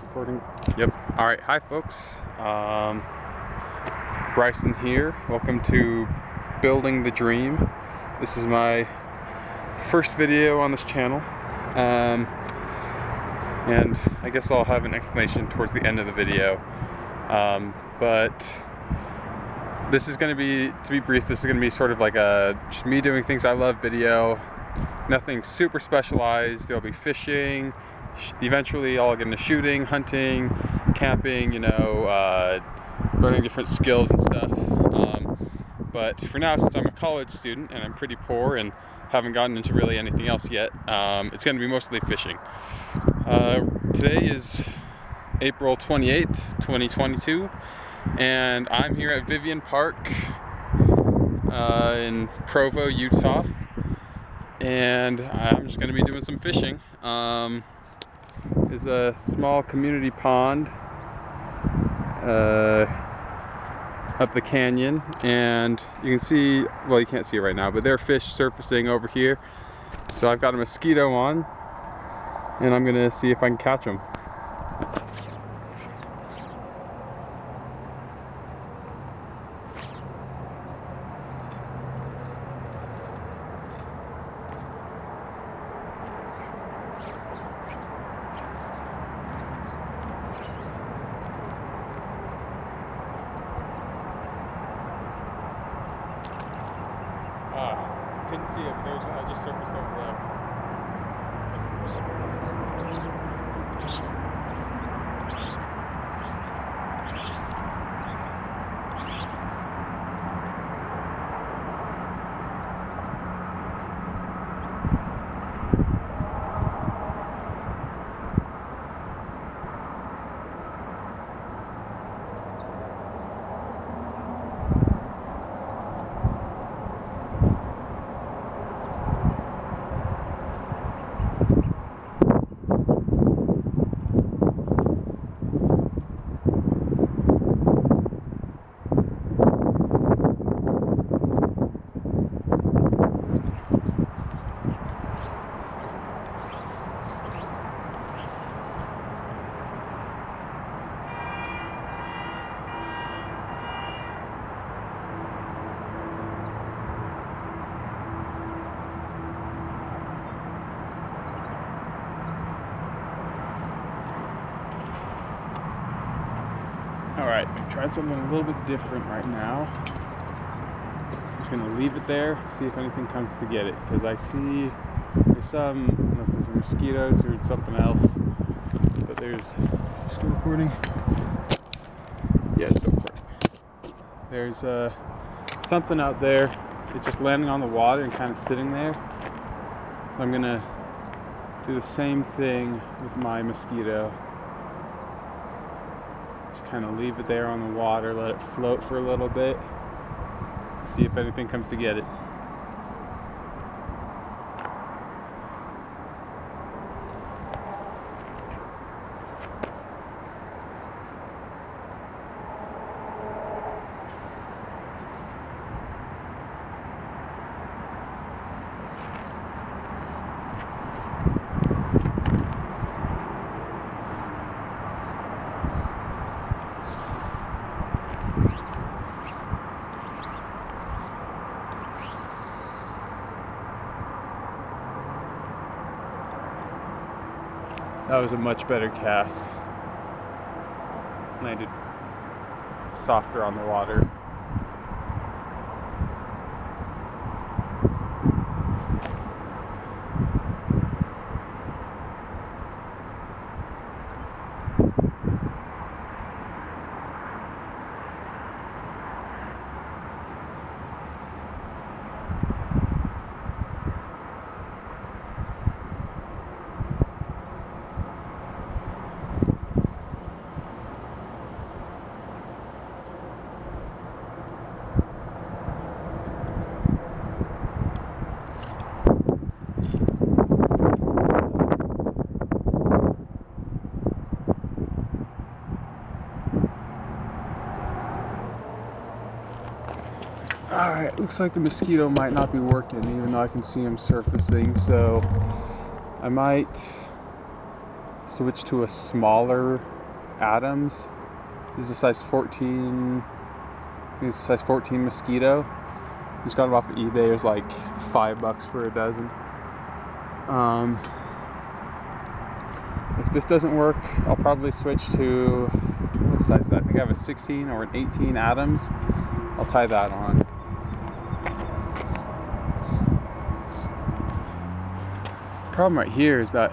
Recording. Yep. All right. Hi, folks. Bryson here. Welcome to Building the Dream. This is my first video on this channel, and I guess I'll have an explanation towards the end of the video. But this is going to be, to be brief, this is going to be sort of like just me doing things I love video. Nothing super specialized. There'll be fishing. Eventually I'll get into shooting, hunting, camping, learning different skills and stuff. But for now, since I'm a college student and I'm pretty poor and haven't gotten into really anything else yet, it's going to be mostly fishing. Today is April 28th, 2022, and I'm here at Vivian Park in Provo, Utah, and I'm just going to be doing some fishing. There's a small community pond up the canyon, and you can see, well, you can't see it right now, but there are fish surfacing over here. So I've got a mosquito on, and I'm gonna see if I can catch them. Couldn't see it, but there's one that just surfaced over there. Alright, I'm trying something a little bit different right now. I'm just going to leave it there, see if anything comes to get it, because I see there's some, I don't know if there's mosquitoes or something else, but there's, is it still recording? Yeah, it's still recording. There's something out there. It's just landing on the water and kind of sitting there. So I'm going to do the same thing with my mosquito. Kind of leave it there on the water, let it float for a little bit, see if anything comes to get it. That was a much better cast. Landed softer on the water. Alright, looks like the mosquito might not be working, even though I can see him surfacing, so I might switch to a smaller Adams. This is a size 14. I think it's a size 14 mosquito. Just got it off of eBay. It was like $5 for a dozen. If this doesn't work, I'll probably switch to, what size is that? I think I have a 16 or an 18 Adams. I'll tie that on. The problem right here is that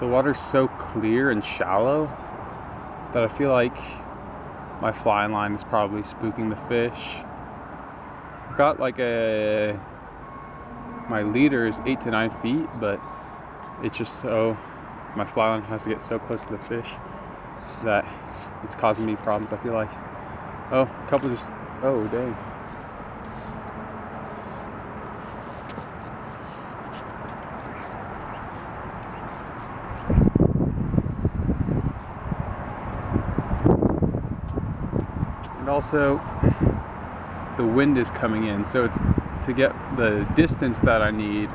the water's so clear and shallow that I feel like my fly line is probably spooking the fish. I've got like my leader is 8 to 9 feet, but it's just so, my fly line has to get so close to the fish that it's causing me problems, I feel like. Oh, a couple just, oh dang. And also, the wind is coming in, so it's to get the distance that I need,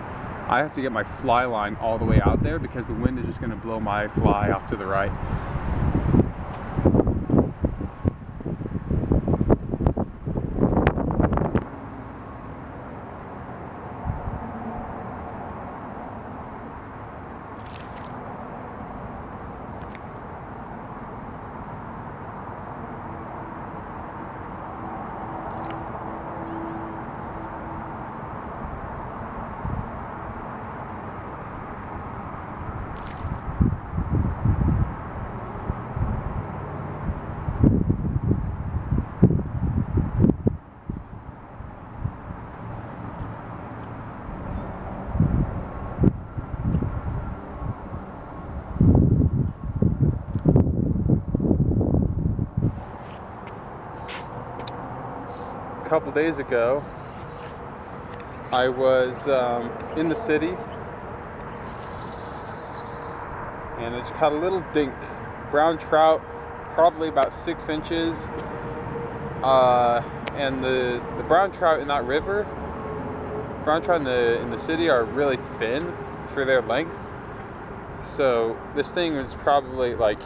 I have to get my fly line all the way out there because the wind is just going to blow my fly off to the right. A couple days ago, I was in the city and I just caught a little dink. Brown trout, probably about 6 inches. And the brown trout in that river, brown trout in the city are really thin for their length. So this thing was probably like,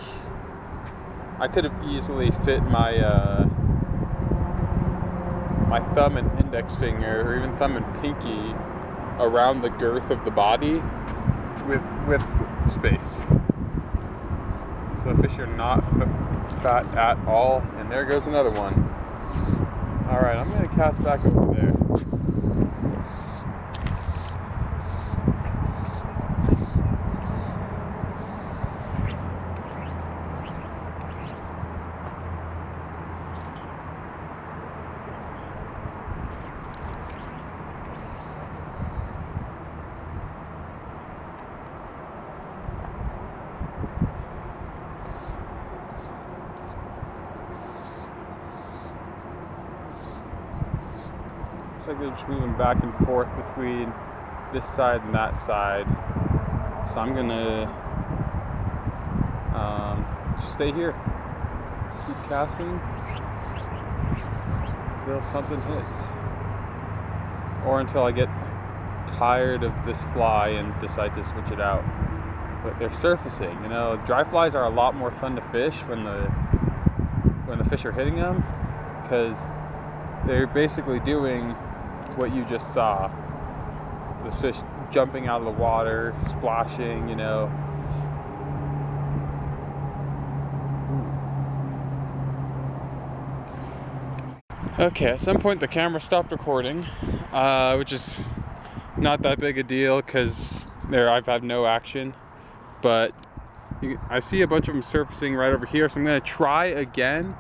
I could have easily fit my my thumb and index finger, or even thumb and pinky, around the girth of the body with space. So the fish are not fat at all. And there goes another one. All right, I'm gonna cast back over there. Looks like they're just moving back and forth between this side and that side. So I'm gonna just stay here, keep casting until something hits, or until I get tired of this fly and decide to switch it out. But they're surfacing, you know. Dry flies are a lot more fun to fish when the fish are hitting them, because they're basically doing what you just saw. The fish jumping out of the water, splashing, you know. Okay, at some point the camera stopped recording, which is not that big a deal because I've had no action. But I see a bunch of them surfacing right over here, so I'm gonna try again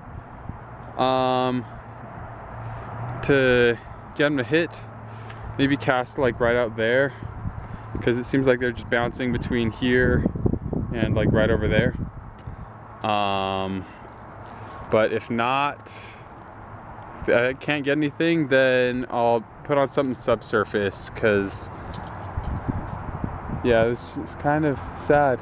to get them to hit. Maybe cast like right out there, because it seems like they're just bouncing between here and like right over there. But if not, if I can't get anything, then I'll put on something subsurface, because yeah, it's kind of sad.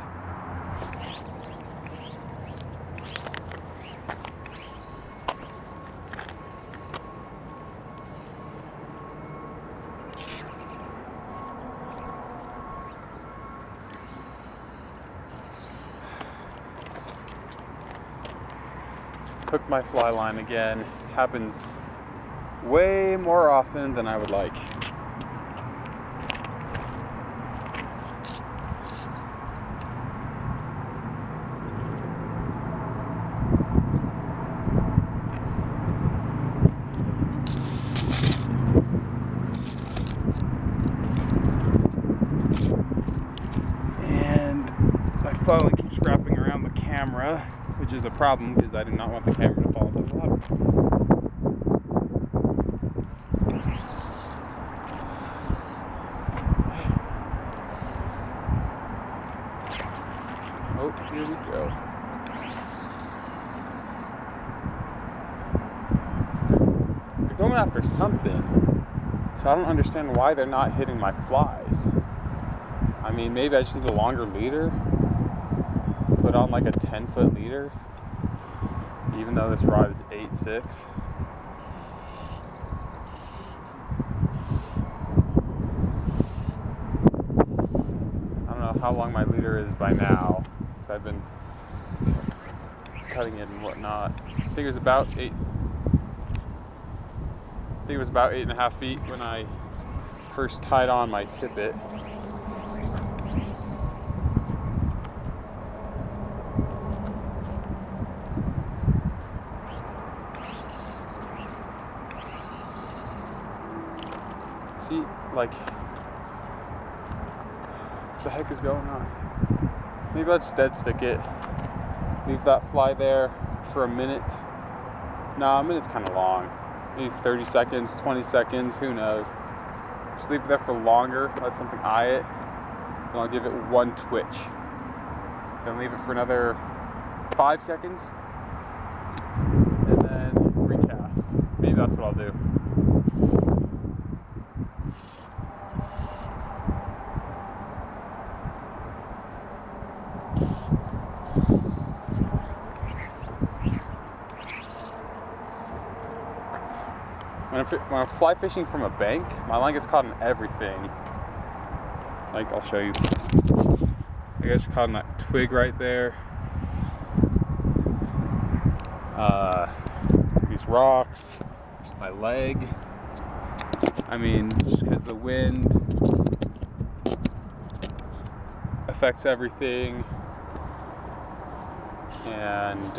hook my fly line again. Happens way more often than I would like. And my fly line keeps wrapping around the camera, which is a problem because I do not want the camera to fall into the water. Oh, here we go. They're going after something, so I don't understand why they're not hitting my flies. I mean, maybe I just need a longer leader. Put on like a 10-foot leader, even though this rod is 8.6. I don't know how long my leader is by now, so I've been cutting it and whatnot. I think it was about 8.5 feet when I first tied on my tippet. See, like, what the heck is going on? Maybe let's dead stick it. Leave that fly there for a minute. Nah, a minute's kind of long. Maybe 30 seconds, 20 seconds, who knows. Just leave it there for longer, let something eye it. Then I'll give it one twitch. Then leave it for another 5 seconds. And then recast. Maybe that's what I'll do. When I'm fly fishing from a bank, my line gets caught in everything. Like, I'll show you. I got caught in that twig right there. These rocks, my leg. I mean, just because the wind affects everything, and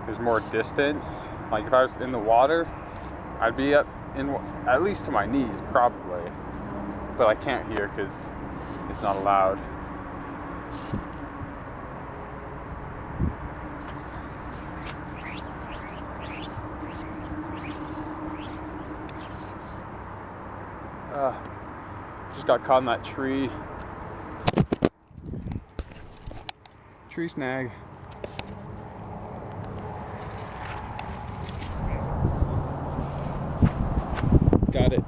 there's more distance. Like if I was in the water, I'd be up in at least to my knees probably, but I can't here because it's not allowed. Just got caught in that tree snag. Got it.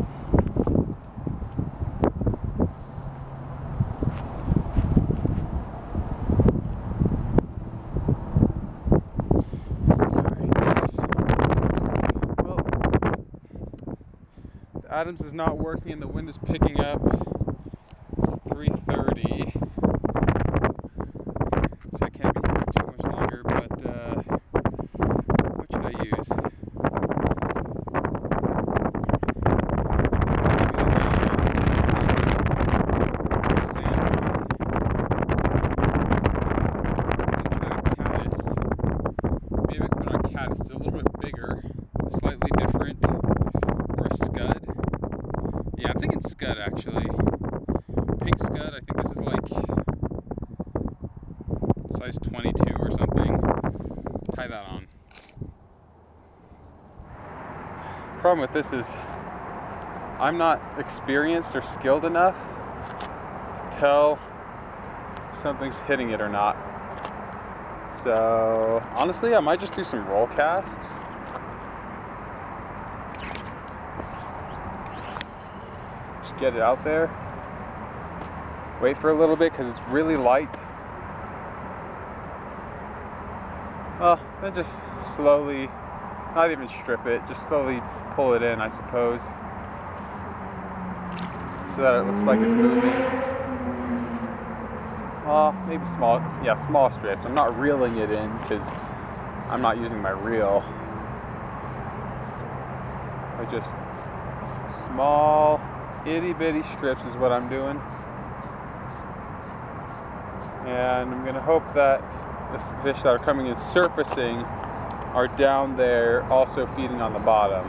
Well, the Adams is not working and the wind is picking up. It's 3:30. So I can't be here for too much longer, but what should I use? It's a little bit bigger, slightly different, or a scud. Yeah, I'm thinking scud actually. Pink scud, I think this is like size 22 or something. Tie that on. Problem with this is I'm not experienced or skilled enough to tell if something's hitting it or not. So honestly, I might just do some roll casts. Just get it out there. Wait for a little bit because it's really light. Then just slowly, not even strip it, just slowly pull it in, I suppose, so that it looks like it's moving. Maybe small strips. I'm not reeling it in because I'm not using my reel. Just small itty bitty strips is what I'm doing. And I'm gonna hope that the fish that are coming in surfacing are down there also feeding on the bottom.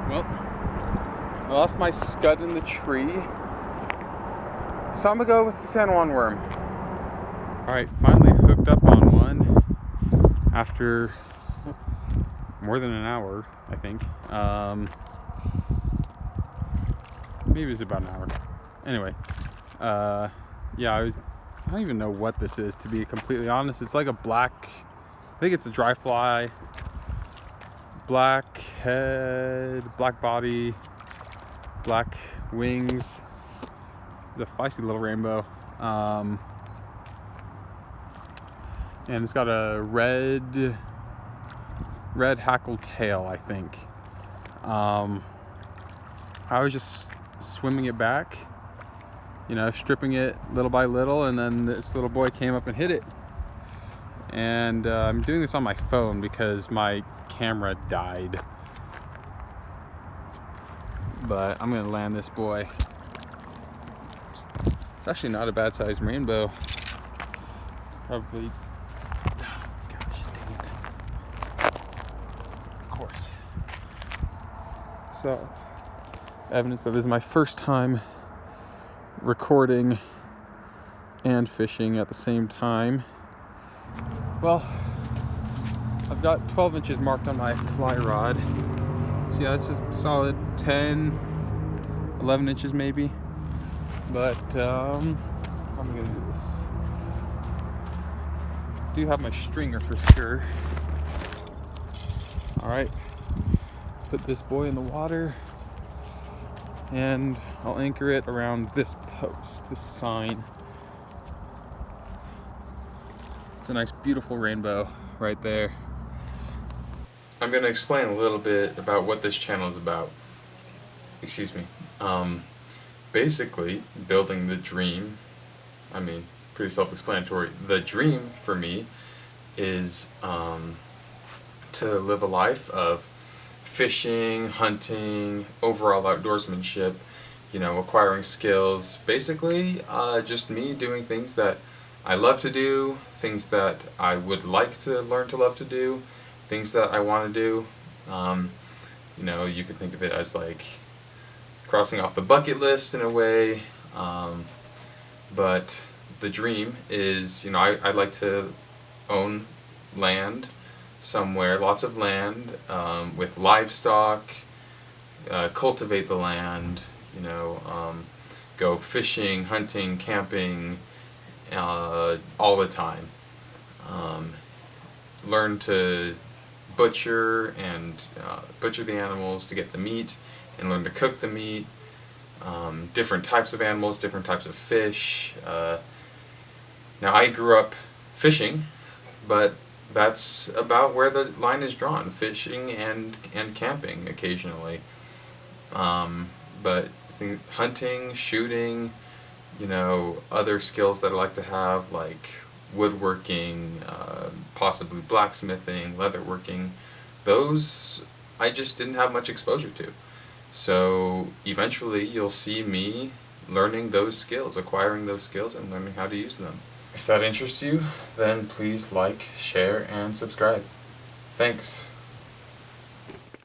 Well, I lost my scud in the tree, so I'm gonna go with the San Juan worm. Alright, finally hooked up on one after more than an hour, I think. Maybe it was about an hour. Anyway, yeah, I don't even know what this is, to be completely honest. It's like a black, I think it's a dry fly, black head, black body, black wings. It's a feisty little rainbow. And it's got a red hackle tail, I think. I was just swimming it back, you know, stripping it little by little, and then this little boy came up and hit it. And I'm doing this on my phone because my camera died. But I'm gonna land this boy. It's actually not a bad sized rainbow. Probably, oh gosh, dang it. Of course. So, evidence that this is my first time recording and fishing at the same time. Well, I've got 12 inches marked on my fly rod. So yeah, that's a solid 10, 11 inches maybe. But how am I gonna do this? I do have my stringer for sure. Alright, put this boy in the water, and I'll anchor it around this post, this sign. It's a nice beautiful rainbow right there. I'm going to explain a little bit about what this channel is about. Excuse me. Basically, building the dream, I mean, pretty self-explanatory. The dream for me is to live a life of fishing, hunting, overall outdoorsmanship, you know, acquiring skills. Basically, just me doing things that I love to do, things that I would like to learn to love to do, things that I want to do. You know, you could think of it as like crossing off the bucket list in a way, but the dream is, you know, I'd like to own land somewhere, lots of land, with livestock, cultivate the land, you know, go fishing, hunting, camping, all the time. Learn to butcher and butcher the animals to get the meat, and learn to cook the meat. Different types of animals, different types of fish. Now I grew up fishing, but that's about where the line is drawn, fishing and camping occasionally. But hunting, shooting, you know, other skills that I like to have, like woodworking, possibly blacksmithing, leatherworking, those I just didn't have much exposure to. So eventually you'll see me learning those skills, acquiring those skills, and learning how to use them. If that interests you, then please like, share, and subscribe. Thanks.